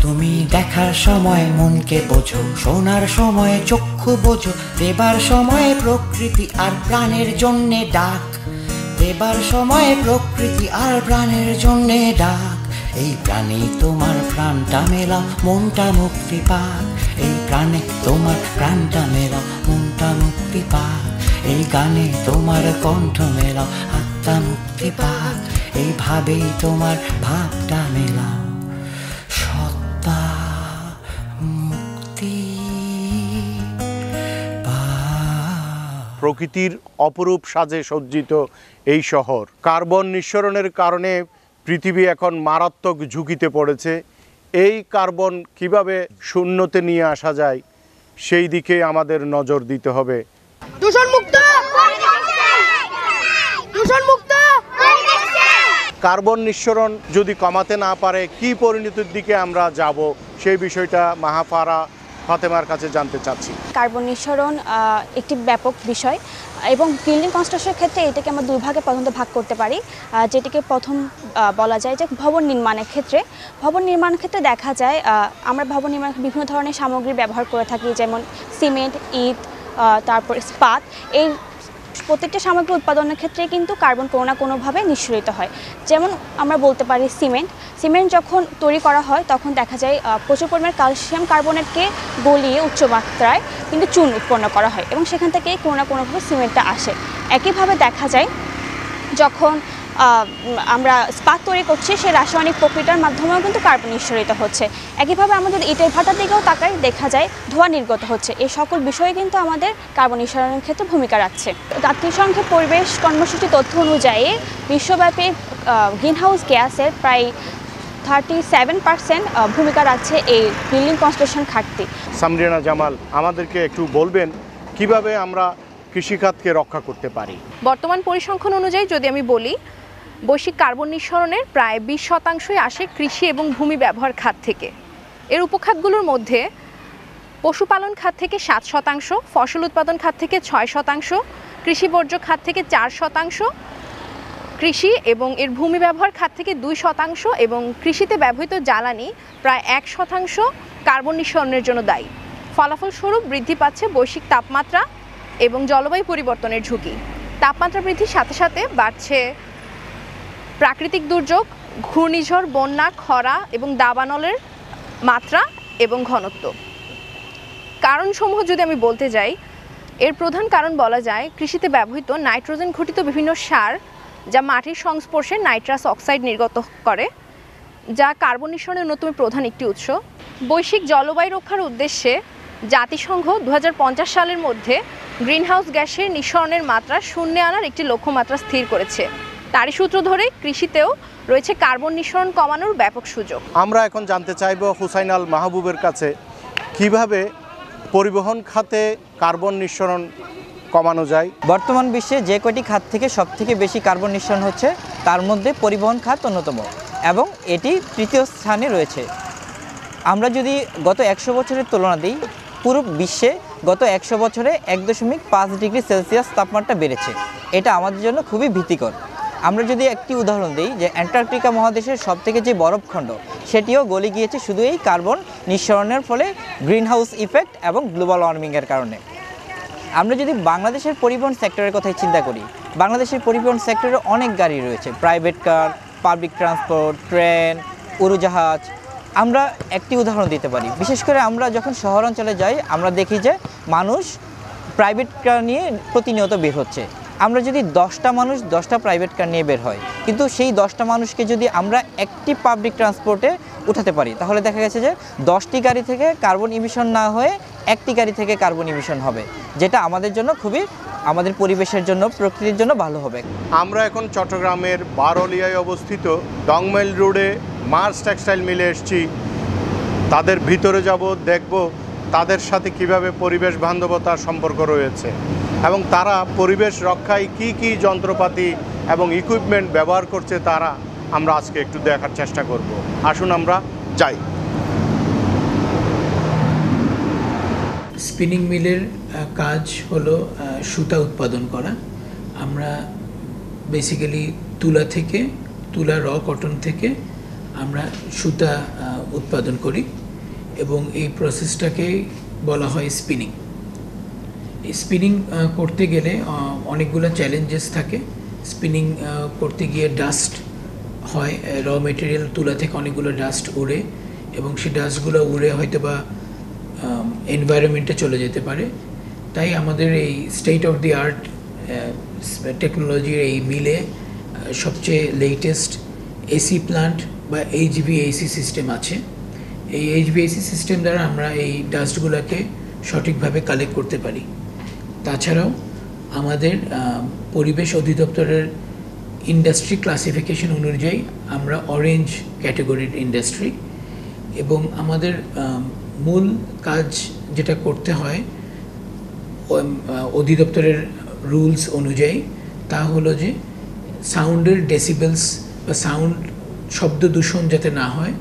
তুমি দেখার সময় মনকে বোঝো, শোনার সময় চক্ষু বোঝো, দেবার সময় প্রকৃতি আর প্রাণের জন্যে ডাক, দেবার সময় প্রকৃতি আর প্রাণের জন্যে ডাক। এই প্রাণে তোমার প্রাণটা মেলাও, মনটা মুক্তি পাক। এই প্রাণে তোমার প্রাণটা মেলাও, মনটা মুক্তি পাক। এই গানে তোমার কণ্ঠ মেলাও, আত্মা মুক্তি পাক। এইভাবেই তোমার ভাবটা মেলাও, সত্তা মুক্তি পাক। প্রকৃতির অপরূপ সাজে সজ্জিত এই শহর কার্বন নিঃসরণের কারণে পৃথিবী এখন মারাত্মক ঝুঁকিতে পড়েছে। এই কার্বন কিভাবে শূন্যতে নিয়ে আসা যায় সেই দিকে আমাদের নজর দিতে হবে। কার্বন নিঃসরণ যদি কমাতে না পারে কি পরিণতির দিকে আমরা যাব, সেই বিষয়টা মাহাফারা ফাতেমার কাছে জানতে চাচ্ছি। কার্বন নিঃসরণ একটি ব্যাপক বিষয় এবং বিল্ডিং কনস্ট্রাকশনের ক্ষেত্রে এটাকে আমরা দুই ভাগে প্রধানত ভাগ করতে পারি। যেটিকে প্রথম বলা যায় যে ভবন নির্মাণের ক্ষেত্রে। ভবন নির্মাণের ক্ষেত্রে দেখা যায় আমরা ভবন নির্মাণে বিভিন্ন ধরনের সামগ্রী ব্যবহার করে থাকি, যেমন সিমেন্ট, ইট, তারপর ইস্পাত। এই প্রত্যেকটা সামগ্রী উৎপাদনের ক্ষেত্রে কিন্তু কার্বন কোনো না কোনোভাবে নিঃসরিত হয়। যেমন আমরা বলতে পারি সিমেন্ট যখন তৈরি করা হয় তখন দেখা যায় প্রচুর পরিমাণে ক্যালসিয়াম কার্বনেটকে গলিয়ে উচ্চ মাত্রায় কিন্তু চুন উৎপন্ন করা হয় এবং সেখান থেকে কোনো না কোনোভাবে সিমেন্টটা আসে। একইভাবে দেখা যায় যখন আমরা ইস্পাত তৈরি করছি সেই রাসায়নিক প্রক্রিয়ার মাধ্যমেও কিন্তু কার্বন নিঃসরিত হচ্ছে। একইভাবে আমাদের ইটের ভাটার দিকেও তাকাই, দেখা যায় ধোঁয়া নির্গত হচ্ছে। এই সকল বিষয়ে কিন্তু আমাদের কার্বন নিঃসরণের ক্ষেত্রে ভূমিকা রাখছে। জাতিসংঘের পরিবেশ কর্মসূচির তথ্য অনুযায়ী বিশ্বব্যাপী গ্রিনহাউস গ্যাসের প্রায় 37% ভূমিকা রাখছে এই বিল্ডিং কনস্ট্রাকশন খাতটি। সামরিনা জামাল আমাদেরকে একটু বলবেন কিভাবে আমরা কৃষিখাতকে রক্ষা করতে পারি? বর্তমান পরিসংখ্যান অনুযায়ী যদি আমি বলি, বৈশ্বিক কার্বন নিঃসরণের প্রায় 20% আসে কৃষি এবং ভূমি ব্যবহার খাত থেকে। এর উপখাতগুলোর মধ্যে পশুপালন খাত থেকে 7%, ফসল উৎপাদন খাত থেকে 6%, কৃষি বর্জ্য খাত থেকে 4%, কৃষি এবং এর ভূমি ব্যবহার খাত থেকে 2% এবং কৃষিতে ব্যবহৃত জ্বালানি প্রায় 1% কার্বন নিঃসরণের জন্য দায়ী। ফলাফলস্বরূপ বৃদ্ধি পাচ্ছে বৈশ্বিক তাপমাত্রা এবং জলবায়ু পরিবর্তনের ঝুঁকি। তাপমাত্রা বৃদ্ধির সাথে সাথে বাড়ছে প্রাকৃতিক দুর্যোগ, ঘূর্ণিঝড়, বন্যা, খরা এবং দাবানলের মাত্রা এবং ঘনত্ব। কারণসমূহ যদি আমি বলতে যাই, এর প্রধান কারণ বলা যায় কৃষিতে ব্যবহৃত নাইট্রোজেন ঘটিত বিভিন্ন সার, যা মাটির সংস্পর্শে নাইট্রাস অক্সাইড নির্গত করে, যা কার্বন নিঃসরণের অন্যতম প্রধান একটি উৎস। বৈশ্বিক জলবায়ু রক্ষার উদ্দেশ্যে জাতিসংঘ 2050 সালের মধ্যে গ্রিনহাউস গ্যাসের নিঃসরণের মাত্রা শূন্যে আনার একটি লক্ষ্যমাত্রা স্থির করেছে। তারই সূত্র ধরে কৃষিতেও রয়েছে কার্বন নিঃসরণ কমানোর ব্যাপক সুযোগ। আমরা এখন জানতে চাইব হুসাইন আল মাহবুবের কাছে কিভাবে পরিবহন খাতে কার্বন নিঃসরণ কমানো যায়। বর্তমান বিশ্বে যে কয়টি খাত থেকে সবথেকে বেশি কার্বন নিঃসরণ হচ্ছে তার মধ্যে পরিবহন খাত অন্যতম এবং এটি তৃতীয় স্থানে রয়েছে। আমরা যদি গত 100 বছরের তুলনা দিই, পুরো বিশ্বে গত 100 বছরে 1.5 ডিগ্রি সেলসিয়াস তাপমাত্রা বেড়েছে। এটা আমাদের জন্য খুবই ভীতিকর। আমরা যদি একটি উদাহরণ দিই, যে অ্যান্টার্কটিকা মহাদেশের সবথেকে যে বরফখণ্ড সেটিও গলে গিয়েছে শুধু এই কার্বন নিঃসরণের ফলে, গ্রিনহাউস ইফেক্ট এবং গ্লোবাল ওয়ার্মিংয়ের কারণে। আমরা যদি বাংলাদেশের পরিবহন সেক্টরের কথাই চিন্তা করি, বাংলাদেশের পরিবহন সেক্টরে অনেক গাড়ি রয়েছে, private car, public transport, train, উড়োজাহাজ। আমরা একটি উদাহরণ দিতে পারি, বিশেষ করে আমরা যখন শহরাঞ্চলে যাই আমরা দেখি যে মানুষ প্রাইভেট কার নিয়ে প্রতিনিয়ত বের হচ্ছে। আমরা যদি 10টা মানুষ 10টা প্রাইভেট কার নিয়ে বের হয়, কিন্তু সেই 10টা মানুষকে যদি আমরা একটি পাবলিক ট্রান্সপোর্টে উঠাতে পারি, তাহলে দেখা গেছে যে 10টি গাড়ি থেকে কার্বন ইমিশন না হয়ে একটি গাড়ি থেকে কার্বন ইমিশন হবে, যেটা আমাদের জন্য খুবই, আমাদের পরিবেশের জন্য, প্রকৃতির জন্য ভালো হবে। আমরা এখন চট্টগ্রামের বারলিয়ায় অবস্থিত ডংমেল রোডে মার্স টেক্সটাইল মিলে এসেছি। তাদের ভিতরে যাব, দেখব তাদের সাথে কিভাবে পরিবেশ বান্ধবতার সম্পর্ক রয়েছে এবং তারা পরিবেশ রক্ষায় কি কি যন্ত্রপাতি এবং ইকুইপমেন্ট ব্যবহার করছে তারা আমরা আজকে একটু দেখার চেষ্টা করব। আসুন আমরা যাই। স্পিনিং মিলের কাজ হলো সুতা উৎপাদন করা। আমরা বেসিক্যালি তুলা র কটন থেকে আমরা সুতা উৎপাদন করি এবং এই প্রসেসটাকে বলা হয় স্পিনিং। স্পিনিং করতে গেলে অনেকগুলো চ্যালেঞ্জেস থাকে। স্পিনিং করতে গিয়ে ডাস্ট হয়, র মেটেরিয়াল তুলা থেকে অনেকগুলো ডাস্ট উড়ে এবং সেই ডাস্টগুলো উড়ে হয়তো বা এনভায়রনমেন্টে চলে যেতে পারে। তাই আমাদের এই স্টেট অফ দি আর্ট টেকনোলজির এই মিলে সবচেয়ে লেটেস্ট এসি প্লান্ট বা HVAC সিস্টেম আছে। এই HVAC সিস্টেম দ্বারা আমরা এই ডাস্টগুলোকে সঠিকভাবে কালেক্ট করতে পারি। তাছাড়াও আমাদের পরিবেশ অধিদপ্তরের ইন্ডাস্ট্রি ক্লাসিফিকেশন অনুযায়ী আমরা অরেঞ্জ ক্যাটাগরির ইন্ডাস্ট্রি, এবং আমাদের মূল কাজ যেটা করতে হয় অধিদপ্তরের রুলস অনুযায়ী তা হলো যে সাউন্ডের ডেসিবেলস বা শব্দ দূষণ যাতে না হয়,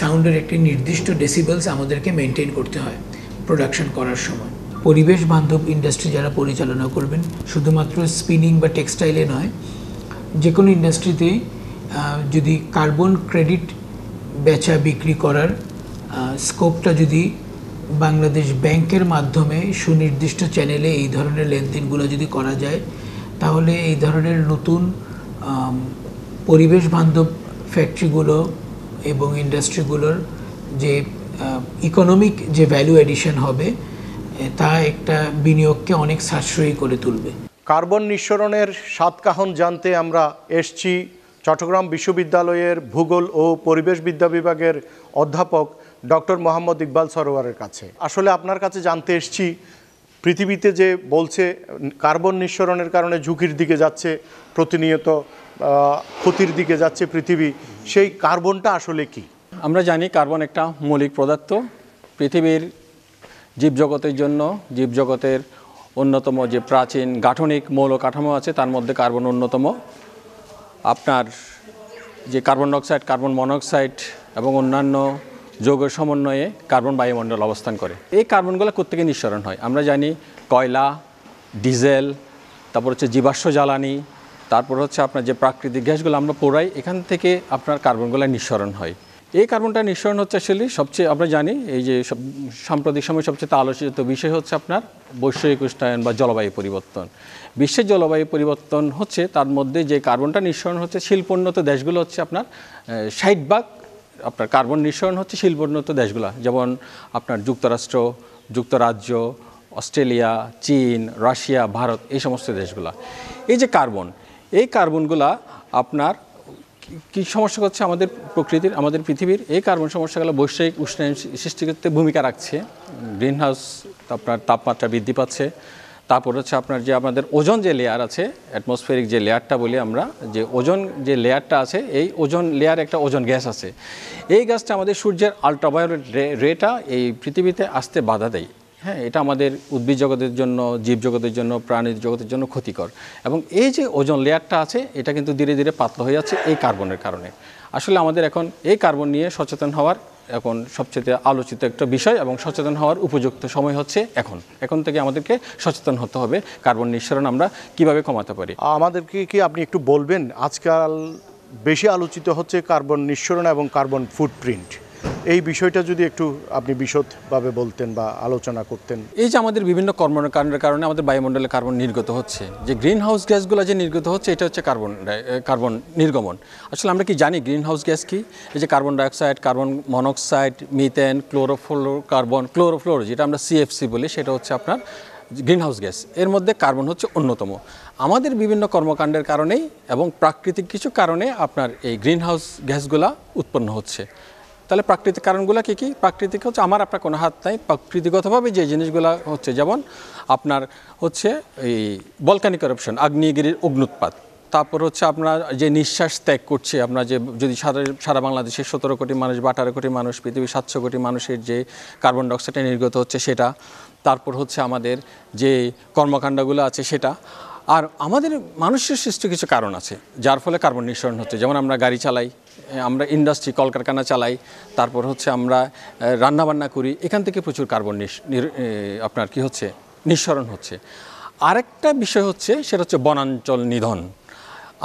সাউন্ডের একটি নির্দিষ্ট ডেসিবেলস আমাদেরকে মেনটেন করতে হয় প্রোডাকশন করার সময়। পরিবেশ বান্ধব ইন্ডাস্ট্রি যারা পরিচালনা করবেন, শুধুমাত্র স্পিনিং বা টেক্সটাইলে নয়, যে কোনো ইন্ডাস্ট্রিতে যদি কার্বন ক্রেডিট বেচা বিক্রি করার স্কোপটা যদি বাংলাদেশ ব্যাংকের মাধ্যমে সুনির্দিষ্ট চ্যানেলে এই ধরনের লেনদেনগুলো যদি করা যায়, তাহলে এই ধরনের নতুন পরিবেশ বান্ধব ফ্যাক্টরিগুলো এবং ইন্ডাস্ট্রিগুলোর যে ইকোনমিক যে ভ্যালু এডিশন হবে তা একটা বিনিয়োগকে অনেক সাশ্রয়ী করে তুলবে। কার্বন নিঃসরণের সাতকাহন জানতে আমরা এসছি চট্টগ্রাম বিশ্ববিদ্যালয়ের ভূগোল ও পরিবেশবিদ্যা বিভাগের অধ্যাপক ডক্টর মোহাম্মদ ইকবাল সরোয়ারের কাছে। আসলে আপনার কাছে জানতে এসছি, পৃথিবীতে যে বলছে কার্বন নিঃসরণের কারণে ঝুঁকির দিকে যাচ্ছে, প্রতিনিয়ত ক্ষতির দিকে যাচ্ছে পৃথিবী, সেই কার্বনটা আসলে কি? আমরা জানি কার্বন একটা মৌলিক পদার্থ। পৃথিবীর জীবজগতের জন্য, জীবজগতের অন্যতম যে প্রাচীন গাঠনিক মৌল কাঠামো আছে তার মধ্যে কার্বন অন্যতম। আপনার যে কার্বন ডাইঅক্সাইড, কার্বন মনোক্সাইড এবং অন্যান্য যৌগের সমন্বয়ে কার্বন বায়ুমণ্ডল অবস্থান করে। এই কার্বনগুলো কোত্থেকে নিঃসরণ হয়? আমরা জানি কয়লা, ডিজেল, তারপর হচ্ছে জীবাশ্ম জ্বালানি, তারপর হচ্ছে আপনার যে প্রাকৃতিক গ্যাসগুলো আমরা পোড়াই, এখান থেকে আপনার কার্বনগুলো নিঃসরণ হয়। এই কার্বনটা নিঃসরণ হচ্ছে আসলে সবচেয়ে, আমরা জানি এই যে সাম্প্রতিক সময় সবচেয়ে আলোচিত বিষয় হচ্ছে আপনার বৈশ্বিক উষ্ণায়ন বা জলবায়ু পরিবর্তন। বিশ্বের জলবায়ু পরিবর্তন হচ্ছে, তার মধ্যে যে কার্বনটা নিঃসরণ হচ্ছে শিল্পোন্নত দেশগুলো হচ্ছে আপনার 60% আপনার কার্বন নিঃসরণ হচ্ছে শিল্পোন্নত দেশগুলো, যেমন আপনার যুক্তরাষ্ট্র, যুক্তরাজ্য, অস্ট্রেলিয়া, চীন, রাশিয়া, ভারত, এই সমস্ত দেশগুলো। এই যে কার্বন, এই কার্বনগুলা আপনার কী সমস্যা করছে আমাদের প্রকৃতির, আমাদের পৃথিবীর? এই কার্বন সমস্যাগুলো বৈশ্বিক উষ্ণায়ন সৃষ্টি করতে ভূমিকা রাখছে। গ্রিন হাউস আপনার তাপমাত্রা বৃদ্ধি পাচ্ছে। তারপর হচ্ছে আপনার যে আমাদের ওজন যে লেয়ার আছে, অ্যাটমসফিয়ারিক যে লেয়ারটা বলি আমরা, যে ওজন যে লেয়ারটা আছে, এই ওজন লেয়ার একটা ওজন গ্যাস আছে। এই গ্যাসটা আমাদের সূর্যের আল্ট্রাভায়োলেট রেটা এই পৃথিবীতে আসতে বাধা দেয়। হ্যাঁ, এটা আমাদের উদ্ভিদ জগতের জন্য, জীবজগতের জন্য, প্রাণী জগতের জন্য ক্ষতিকর। এবং এই যে ওজন লেয়ারটা আছে, এটা কিন্তু ধীরে ধীরে পাতলা হয়ে যাচ্ছে এই কার্বনের কারণে। আসলে আমাদের এখন এই কার্বন নিয়ে সচেতন হওয়ার এখন সবচেয়ে আলোচিত একটা বিষয়, এবং সচেতন হওয়ার উপযুক্ত সময় হচ্ছে এখন থেকে আমাদেরকে সচেতন হতে হবে কার্বন নিঃসরণ আমরা কিভাবে কমাতে পারি। আমাদেরকে কি আপনি একটু বলবেন, আজকাল বেশি আলোচিত হচ্ছে কার্বন নিঃসরণ এবং কার্বন ফুটপ্রিন্ট, এই বিষয়টা যদি একটু আপনি বিশদভাবে বলতেন বা আলোচনা করতেন। এই যে আমাদের বিভিন্ন কর্মকাণ্ডের কারণে আমাদের বায়ুমণ্ডলে কার্বন নির্গত হচ্ছে, যে গ্রিন হাউস গ্যাসগুলো যে নির্গত হচ্ছে, এটা হচ্ছে কার্বন নির্গমন। আসলে আমরা কি জানি গ্রিন হাউস গ্যাস কি? এই যে carbon dioxide, carbon monoxide, methane, chlorofluoro, যেটা আমরা CFC বলি, সেটা হচ্ছে আপনার গ্রিন হাউস গ্যাস। এর মধ্যে কার্বন হচ্ছে অন্যতম। আমাদের বিভিন্ন কর্মকাণ্ডের কারণেই এবং প্রাকৃতিক কিছু কারণে আপনার এই গ্রিন হাউস গ্যাসগুলা উৎপন্ন হচ্ছে। তাহলে প্রাকৃতিক কারণগুলো কী কী? প্রাকৃতিক হচ্ছে আমার আপনার কোনো হাত নাই, প্রকৃতিগতভাবে যে জিনিসগুলো হচ্ছে, যেমন আপনার হচ্ছে এই ভলক্যানিক এরাপশন, আগ্নেয়গিরির অগ্নুৎপাত, তারপর হচ্ছে আপনার যে নিঃশ্বাস ত্যাগ করছে, আমরা যে যদি সারা বাংলাদেশের 17 কোটি মানুষ বা 18 কোটি মানুষ, পৃথিবীর 700 কোটি মানুষের যে কার্বন ডাইঅক্সাইড নির্গত হচ্ছে সেটা, তারপর হচ্ছে আমাদের যে কর্মকাণ্ডগুলো আছে সেটা, আর আমাদের মানুষের সৃষ্ট কিছু কারণ আছে যার ফলে কার্বন নিঃসরণ হচ্ছে। যেমন আমরা গাড়ি চালাই, আমরা ইন্ডাস্ট্রি কলকারখানা চালাই, তারপর হচ্ছে আমরা রান্নাবান্না করি, এখান থেকে প্রচুর কার্বন আপনার কি হচ্ছে নিঃসরণ হচ্ছে। আরেকটা বিষয় হচ্ছে সেটা হচ্ছে বনাঞ্চল নিধন।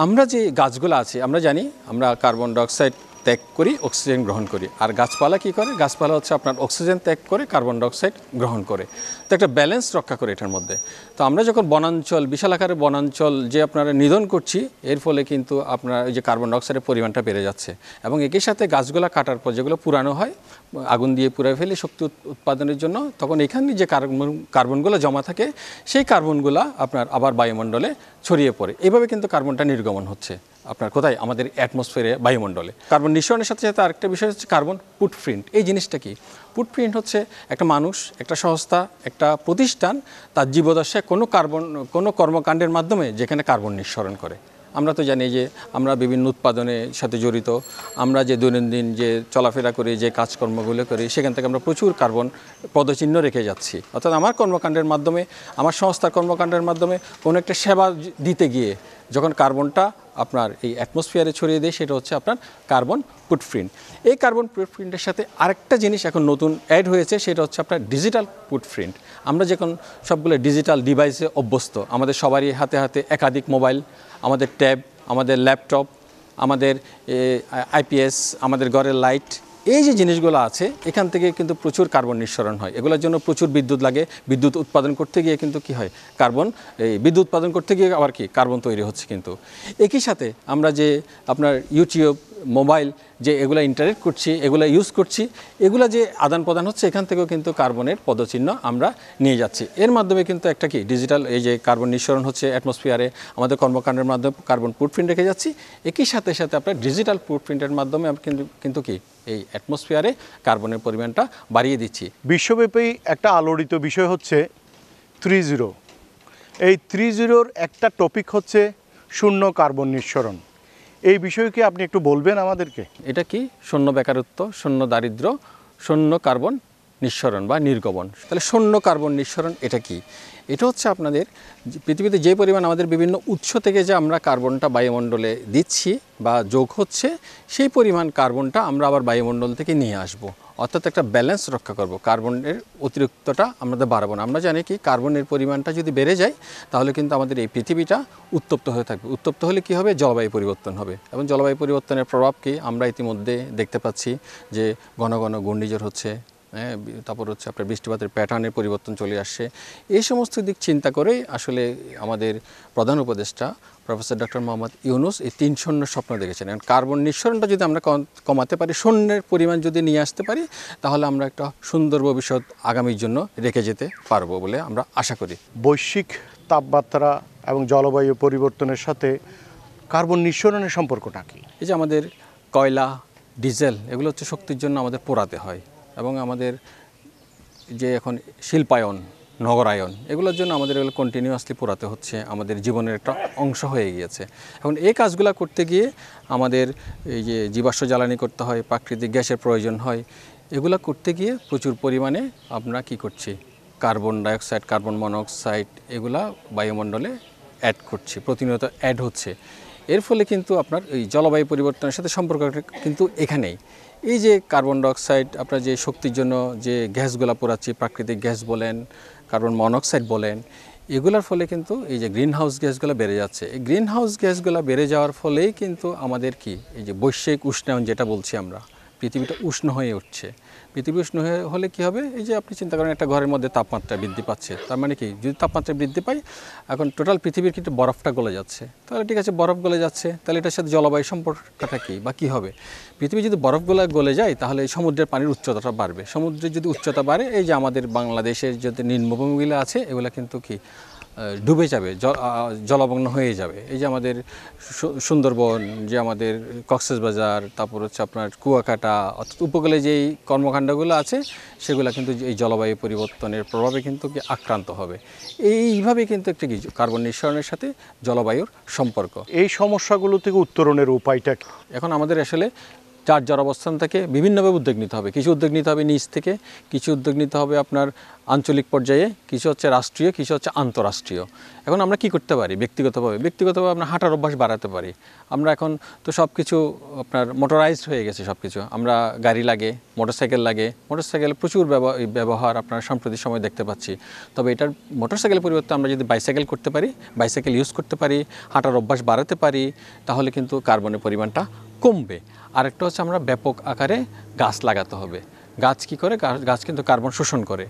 আমরা যে গাছগুলো আছে, আমরা জানি আমরা কার্বন ডাইঅক্সাইড ত্যাগ করি, অক্সিজেন গ্রহণ করি। আর গাছপালা কি করে? গাছপালা হচ্ছে আপনার অক্সিজেন ত্যাগ করে, কার্বন ডাইঅক্সাইড গ্রহণ করে। তো একটা ব্যালেন্স রক্ষা করে এটার মধ্যে। তো আমরা যখন বনাঞ্চল, বিশাল আকারের বনাঞ্চল যে আপনারা নিধন করছি, এর ফলে কিন্তু আপনার ওই যে কার্বন ডাইঅক্সাইডের পরিমাণটা বেড়ে যাচ্ছে। এবং একই সাথে গাছগুলো কাটার পর যেগুলো পুরানো হয়, আগুন দিয়ে পুড়ায় ফেলে শক্তি উৎপাদনের জন্য, তখন এখানে যে কার্বনগুলো জমা থাকে, সেই কার্বনগুলো আপনার আবার বায়ুমণ্ডলে ছড়িয়ে পড়ে। এইভাবে কিন্তু কার্বনটা নির্গমন হচ্ছে আপনার কোথায়? আমাদের অ্যাটমসফিয়ারে, বায়ুমণ্ডলে। কার্বন নিঃসরণের সাথে সাথে আরেকটা বিষয় হচ্ছে কার্বন ফুটপ্রিন্ট। এই জিনিসটা কি? ফুটপ্রিন্ট হচ্ছে একটা মানুষ, একটা সংস্থা, একটা প্রতিষ্ঠান তার জীবদশায় কোনো কর্মকাণ্ডের মাধ্যমে যেখানে কার্বন নিঃসরণ করে। আমরা তো জানি যে আমরা বিভিন্ন উৎপাদনের সাথে জড়িত, আমরা যে দৈনন্দিন যে চলাফেরা করি, যে কাজকর্মগুলো করি, সেখান থেকে আমরা প্রচুর কার্বন পদচিহ্ন রেখে যাচ্ছি। অর্থাৎ আমার কর্মকাণ্ডের মাধ্যমে, আমার সংস্থার কর্মকাণ্ডের মাধ্যমে কোনো একটা সেবা দিতে গিয়ে যখন কার্বনটা আপনার এই অ্যাটমসফিয়ারে ছড়িয়ে দেয়, সেটা হচ্ছে আপনার কার্বন ফুটপ্রিন্ট। এই কার্বন ফুটপ্রিন্টের সাথে আরেকটা জিনিস এখন নতুন অ্যাড হয়েছে, সেটা হচ্ছে আপনার ডিজিটাল ফুটপ্রিন্ট। আমরা যখন সবগুলো ডিজিটাল ডিভাইসে অভ্যস্ত, আমাদের সবারই হাতে হাতে একাধিক মোবাইল, আমাদের ট্যাব, আমাদের ল্যাপটপ, আমাদের আইপিএস, আমাদের ঘরের লাইট, এই যে জিনিসগুলো আছে, এখান থেকে কিন্তু প্রচুর কার্বন নিঃসরণ হয়। এগুলোর জন্য প্রচুর বিদ্যুৎ লাগে। বিদ্যুৎ উৎপাদন করতে গিয়ে কিন্তু কি হয়? বিদ্যুৎ উৎপাদন করতে গিয়ে আবার কি কার্বন তৈরি হচ্ছে। কিন্তু একই সাথে আমরা যে আপনার ইউটিউব, মোবাইল যে এগুলো ইন্টারনেট করছি, এগুলো ইউজ করছি, এগুলো যে আদান প্রদান হচ্ছে, এখান থেকেও কিন্তু কার্বনের পদচিহ্ন আমরা নিয়ে যাচ্ছি। এর মাধ্যমে কিন্তু একটা কি ডিজিটাল এই যে কার্বন নিঃসরণ হচ্ছে অ্যাটমসফিয়ারে, আমাদের কর্মকাণ্ডের মাধ্যমে কার্বন ফুটপ্রিন্ট রেখে যাচ্ছি। একই সাথে সাথে আপনার ডিজিটাল ফুটপ্রিন্টের মাধ্যমে আমরা কিন্তু কি এই অ্যাটমসফিয়ারে কার্বনের পরিমাণটা বাড়িয়ে দিচ্ছি। বিশ্বব্যাপী একটা আলোড়িত বিষয় হচ্ছে 3.0। এই 3.0-র একটা টপিক হচ্ছে শূন্য কার্বন নিঃসরণ। এই বিষয়ে কি আপনি একটু বলবেন আমাদেরকে? এটা কি? শূন্য বেকারত্ব, শূন্য দারিদ্র্য, শূন্য কার্বন নিঃসরণ বা নির্গমন। তাহলে শূন্য কার্বন নিঃসরণ এটা কি? এটা হচ্ছে আপনাদের পৃথিবীতে যে পরিমাণ আমাদের বিভিন্ন উৎস থেকে যে আমরা কার্বনটা বায়ুমণ্ডলে দিচ্ছি বা যোগ হচ্ছে, সেই পরিমাণ কার্বনটা আমরা আবার বায়ুমণ্ডল থেকে নিয়ে আসব। অর্থাৎ একটা ব্যালেন্স রক্ষা করব, কার্বনের অতিরিক্তটা আমাদের বাড়াবো না। আমরা জানি কি কার্বনের পরিমাণটা যদি বেড়ে যায়, তাহলে কিন্তু আমাদের এই পৃথিবীটা উত্তপ্ত হয়ে থাকবে। উত্তপ্ত হলে কি হবে? জলবায়ু পরিবর্তন হবে। এবং জলবায়ু পরিবর্তনের প্রভাব কি আমরা ইতিমধ্যে দেখতে পাচ্ছি যে ঘন ঘন ঘূর্ণিঝড় হচ্ছে, তারপর হচ্ছে আপনার বৃষ্টিপাতের প্যাটার্নের পরিবর্তন চলে আসছে। এই সমস্ত দিক চিন্তা করেই আসলে আমাদের প্রধান উপদেষ্টা প্রফেসর ডক্টর মোহাম্মদ ইউনূস এই 3 শূন্যের স্বপ্ন দেখেছেন। কারণ কার্বন নিঃসরণটা যদি আমরা কমাতে পারি, শূন্যের পরিমাণ যদি নিয়ে আসতে পারি, তাহলে আমরা একটা সুন্দর ভবিষ্যৎ আগামীর জন্য রেখে যেতে পারবো বলে আমরা আশা করি। বৈশ্বিক তাপমাত্রা এবং জলবায়ু পরিবর্তনের সাথে কার্বন নিঃসরণের সম্পর্কটা কি? এই যে আমাদের কয়লা, ডিজেল, এগুলো হচ্ছে শক্তির জন্য আমাদের পোড়াতে হয়। এবং আমাদের যে এখন শিল্পায়ন, নগরায়ন, এগুলোর জন্য আমাদের এগুলো কন্টিনিউয়াসলি পোড়াতে হচ্ছে, আমাদের জীবনের একটা অংশ হয়ে গিয়েছে। এখন এই কাজগুলো করতে গিয়ে আমাদের এই যে জীবাশ্ম জ্বালানি করতে হয়, প্রাকৃতিক গ্যাসের প্রয়োজন হয়। এগুলো করতে গিয়ে প্রচুর পরিমাণে আমরা কি করছি? কার্বন ডাইঅক্সাইড, কার্বন মনোক্সাইড, এগুলা বায়ুমণ্ডলে অ্যাড করছি, প্রতিনিয়ত অ্যাড হচ্ছে। এর ফলে কিন্তু আপনার এই জলবায়ু পরিবর্তনের সাথে সম্পর্কটা কিন্তু এখানেই। এই যে কার্বন ডাইঅক্সাইড, আপনার যে শক্তির জন্য যে গ্যাসগুলো পোড়াচ্ছি, প্রাকৃতিক গ্যাস বলেন, কার্বন মনোক্সাইড বলেন, এগুলোর ফলে কিন্তু এই যে গ্রিন হাউস গ্যাসগুলো বেড়ে যাচ্ছে। এই গ্রিন হাউস গ্যাসগুলো বেড়ে যাওয়ার ফলেই কিন্তু আমাদের কি এই যে বৈশ্বিক উষ্ণায়ন যেটা বলছি আমরা, পৃথিবীটা উষ্ণ হয়ে উঠছে। পৃথিবী উষ্ণ হলে কি হবে? এই যে আপনি চিন্তা করেন একটা ঘরের মধ্যে তাপমাত্রা বৃদ্ধি পাচ্ছে, তার মানে কি যদি তাপমাত্রা বৃদ্ধি পায়, এখন টোটাল পৃথিবীর কিন্তু বরফটা গলে যাচ্ছে। তাহলে ঠিক আছে, বরফ গলে যাচ্ছে, তাহলে এটার সাথে জলবায়ু সম্পর্কটা কি বা কী হবে? পৃথিবী যদি বরফগুলো গলে যায়, তাহলে এই সমুদ্রের পানির উচ্চতাটা বাড়বে। সমুদ্রের যদি উচ্চতা বাড়ে, এই যে আমাদের বাংলাদেশের যদি নিম্নভূমিগুলো আছে, এগুলো কিন্তু কি ডুবে যাবে, জলমগ্ন হয়ে যাবে। এই যে আমাদের সুন্দরবন, যে আমাদের কক্সবাজার, তারপর হচ্ছে আপনার কুয়াকাটা, অর্থাৎ উপকূলে যেই কর্মকাণ্ডগুলো আছে, সেগুলো কিন্তু এই জলবায়ু পরিবর্তনের প্রভাবে কিন্তু কি আক্রান্ত হবে। এইভাবে কিন্তু একটা কি কার্বন নিঃসরণের সাথে জলবায়ুর সম্পর্ক। এই সমস্যাগুলো থেকে উত্তরণের উপায়টা কি? এখন আমাদের আসলে যার অবস্থান থেকে বিভিন্নভাবে উদ্যোগ নিতে হবে। কিছু উদ্যোগ নিতে হবে নিজ থেকে, কিছু উদ্যোগ নিতে হবে আপনার আঞ্চলিক পর্যায়ে, কিছু হচ্ছে রাষ্ট্রীয়, কিছু হচ্ছে আন্তঃরাষ্ট্রীয়। এখন আমরা কি করতে পারি? ব্যক্তিগতভাবে আমরা হাঁটার অভ্যাস বাড়াতে পারি। আমরা এখন তো সব কিছু আপনার মোটরাইজড হয়ে গেছে সব কিছু। আমরা গাড়ি লাগে, মোটরসাইকেল লাগে, মোটরসাইকেলের প্রচুর ব্যবহার আপনার সাম্প্রতিক সময় দেখতে পাচ্ছি। তবে এটার মোটরসাইকেলের পরিবর্তে আমরা যদি বাইসাইকেল করতে পারি, বাইসাইকেল ইউজ করতে পারি, হাঁটার অভ্যাস বাড়াতে পারি, তাহলে কিন্তু কার্বনের পরিমাণটা কমবে। আরেকটা হচ্ছে আমরা ব্যাপক আকারে গাছ লাগাতে হবে। গাছ কি করে? গাছ কিন্তু কার্বন শোষণ করে,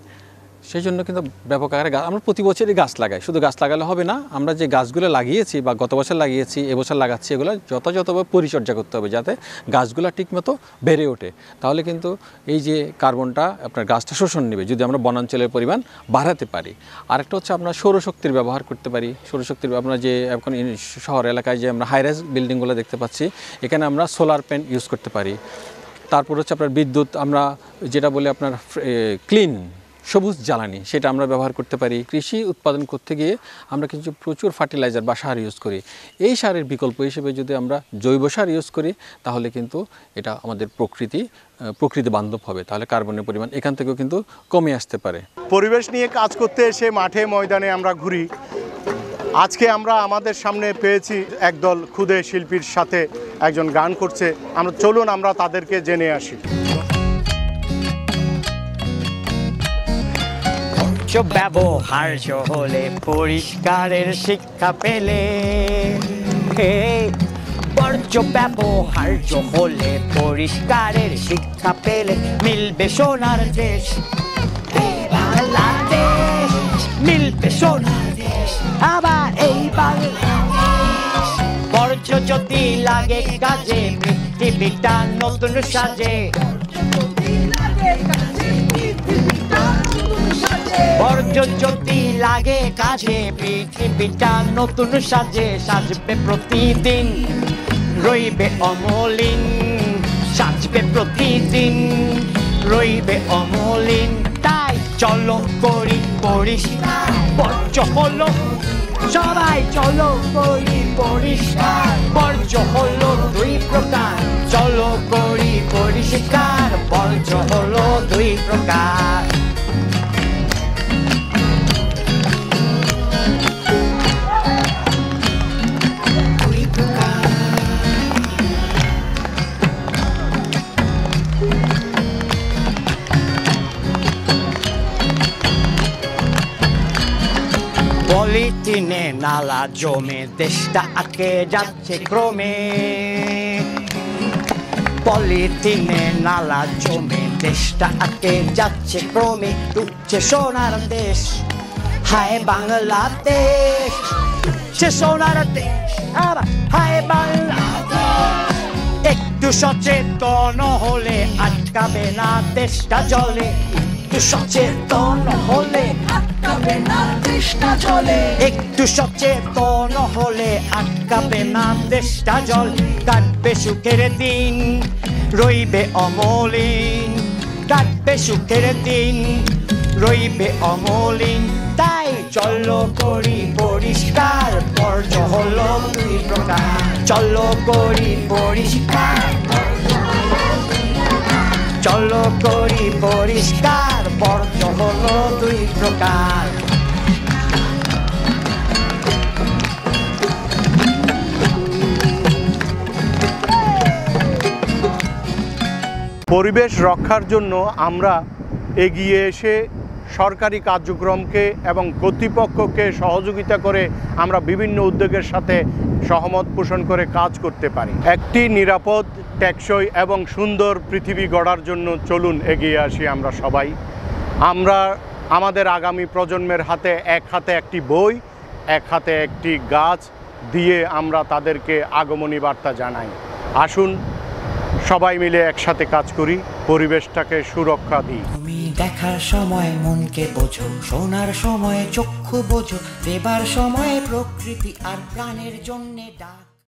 সেই জন্য কিন্তু ব্যাপক আকারে আমরা প্রতি বছরই গাছ লাগাই। শুধু গাছ লাগালে হবে না, আমরা যে গাছগুলো লাগিয়েছি বা গত বছর লাগিয়েছি, এবছর লাগাচ্ছি, এগুলো যথাযথভাবে পরিচর্যা করতে হবে যাতে গাছগুলো ঠিকমতো বেড়ে ওঠে। তাহলে কিন্তু এই যে কার্বনটা আপনার গাছটা শোষণ নেবে যদি আমরা বনাঞ্চলের পরিমাণ বাড়াতে পারি। আরেকটা হচ্ছে আমরা সৌরশক্তির ব্যবহার করতে পারি। সৌরশক্তির আমরা যে এখন শহর এলাকায় যে আমরা হাইরাইজ বিল্ডিংগুলো দেখতে পাচ্ছি, এখানে আমরা সোলার প্যানেল ইউজ করতে পারি। তারপর হচ্ছে আপনার বিদ্যুৎ, আমরা যেটা বলে আপনার ক্লিন সবুজ জ্বালানি, সেটা আমরা ব্যবহার করতে পারি। কৃষি উৎপাদন করতে গিয়ে আমরা কিছু প্রচুর ফার্টিলাইজার বা সার ইউজ করি। এই সারের বিকল্প হিসেবে যদি আমরা জৈব সার ইউজ করি তাহলে কিন্তু এটা আমাদের প্রকৃতি বান্ধব হবে, তাহলে কার্বনের পরিমাণ এখান থেকেও কিন্তু কমে আসতে পারে। পরিবেশ নিয়ে কাজ করতে এসে মাঠে ময়দানে আমরা ঘুরি। আজকে আমরা আমাদের সামনে পেয়েছি একদল ক্ষুদে শিল্পীর সাথে একজন গান করছে। চলুন আমরা তাদেরকে জেনে আসি। ব্যবহার্য হলে পরিষ্কারের শিক্ষা পেলে, বর্জ্য ব্যবহার্য হলে পরিষ্কারের শিক্ষা পেলে মিলবে সোনার দেশ, বাংলাদেশ মিলবে সোনার দেশ, আবার এই বাংলাদেশ। বর্জ্য যদি লাগে কাজে পৃথিবীটা নতুন সাজে, বর্জ্য যদি লাগে কাজে পৃথিবীটা নতুন সাজে, সাজবে প্রতিদিন রইবে অমলিন, সাজবে প্রতিদিন রইবে অমলিন। তাই চলো করি পরিষ্কার, বর্জ্য হলো সবাই চলো করি পরিষ্কার, বর্জ্য হলো দুই প্রকার, চলো করি পরিষ্কার, বর্জ্য হলো দুই প্রকার। পলিথিনে নালা জমে দেশটা আটকে যাচ্ছে ক্রমে, পলিথিনে নালা জমে দেশটা আটকে যাচ্ছে ক্রমে, ডুবছে সোনার দেশ, হায় বাংলাদেশ, সে সোনার দেশ, আবার হায় বাংলাদেশ। একটু সচেতন হলে আটকাবে না দেশটা জলে, একটু সচেতন হলে আটকাবে না দেশটা জলে, একটু সচেতন হলে আটকাবে না দেশটা জল। কাটবে সুখের দিন রইবে অমলিন, কাটবে সুখের দিন রইবে অমলিন। তাই চলো করি পরিষ্কার, বর্জ্য হলো দুই প্রকার, চলো করি পরিষ্কার, চলো করি পরিষ্কার, বর্জ্য হলো দুই প্রকার। পরিবেশ রক্ষার জন্য আমরা এগিয়ে এসে সরকারি কার্যক্রমকে এবং কর্তৃপক্ষকে সহযোগিতা করে আমরা বিভিন্ন উদ্যোগের সাথে সহমত পোষণ করে কাজ করতে পারি। একটি নিরাপদ, টেকসই এবং সুন্দর পৃথিবী গড়ার জন্য চলুন এগিয়ে আসি আমরা সবাই। আমরা আমাদের আগামী প্রজন্মের হাতে এক হাতে একটি বই, এক হাতে একটি গাছ দিয়ে আমরা তাদেরকে আগমনী বার্তা জানাই। আসুন সবাই মিলে একসাথে কাজ করি, পরিবেশটাকে সুরক্ষা দিই। তুমি দেখার সময় মনকে বোঝো, শোনার সময় চক্ষু বোঝো, দেবার সময় প্রকৃতি আর প্রাণের জন্যে ডাক।